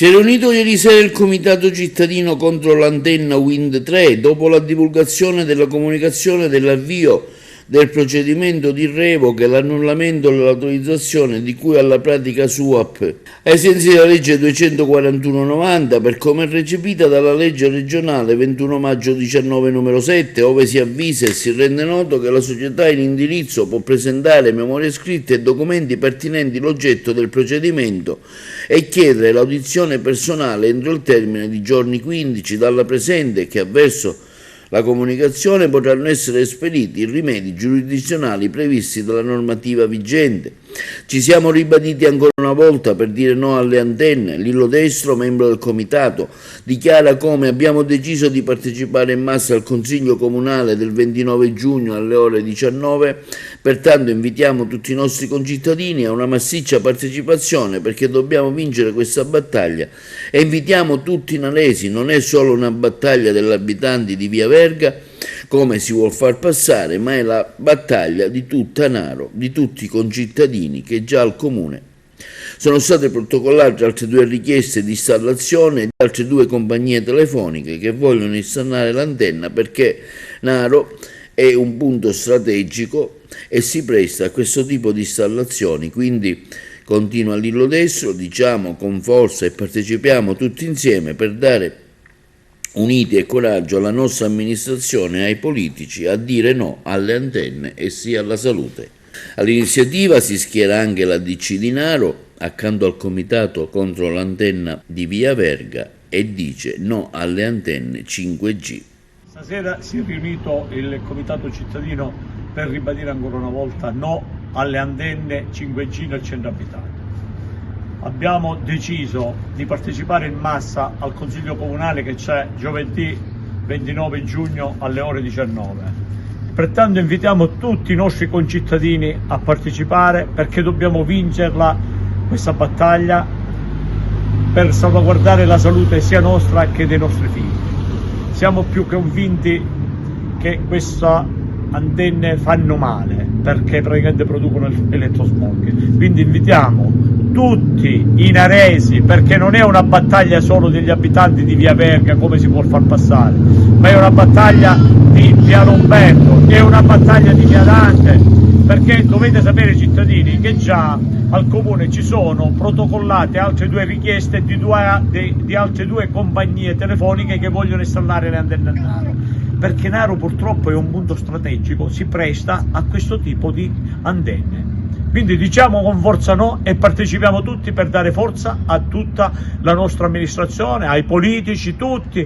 Si è riunito ieri sera il Comitato Cittadino contro l'antenna Wind 3 dopo la divulgazione della comunicazione dell'avvio del procedimento di revoca e l'annullamento dell'autorizzazione di cui alla pratica SUAP ai sensi della legge 241/90 per come recepita dalla legge regionale 21 maggio 19 numero 7, ove si avvisa e si rende noto che la società in indirizzo può presentare memorie scritte e documenti pertinenti l'oggetto del procedimento e chiedere l'audizione personale entro il termine di giorni 15 dalla presente, che avverso la comunicazione potranno essere esperiti i rimedi giurisdizionali previsti dalla normativa vigente. Ci siamo ribaditi ancora una volta per dire no alle antenne. Lillo Destro, membro del comitato, dichiara come abbiamo deciso di partecipare in massa al Consiglio Comunale del 29 giugno alle ore 19, pertanto invitiamo tutti i nostri concittadini a una massiccia partecipazione perché dobbiamo vincere questa battaglia e invitiamo tutti i naresi, non è solo una battaglia degli abitanti di Via Verga, come si vuol far passare, ma è la battaglia di tutta Naro, di tutti i concittadini che già al comune sono state protocollate altre 2 richieste di installazione di altre 2 compagnie telefoniche che vogliono installare l'antenna perché Naro è un punto strategico e si presta a questo tipo di installazioni. Quindi, continua Lillo Destro, diciamo con forza e partecipiamo tutti insieme per dare uniti e coraggio alla nostra amministrazione e ai politici a dire no alle antenne e sì alla salute. All'iniziativa si schiera anche la DC di Naro accanto al comitato contro l'antenna di Via Verga e dice no alle antenne 5G. Stasera si è riunito il comitato cittadino per ribadire ancora una volta no alle antenne 5G nel centro abitato. Abbiamo deciso di partecipare in massa al Consiglio Comunale che c'è giovedì 29 giugno alle ore 19. Pertanto invitiamo tutti i nostri concittadini a partecipare perché dobbiamo vincerla questa battaglia per salvaguardare la salute sia nostra che dei nostri figli. Siamo più convinti che queste antenne fanno male perché praticamente producono elettrosmog. Quindi invitiamo tutti i naresi, perché non è una battaglia solo degli abitanti di Via Verga come si può far passare, ma è una battaglia di Via Lomberto, è una battaglia di Via Dante, perché dovete sapere cittadini che già al comune ci sono protocollate altre 2 richieste di altre 2 compagnie telefoniche che vogliono installare le antenne a Naro, perché Naro purtroppo è un punto strategico, si presta a questo tipo di antenne. Quindi diciamo con forza no e partecipiamo tutti per dare forza a tutta la nostra amministrazione, ai politici, tutti,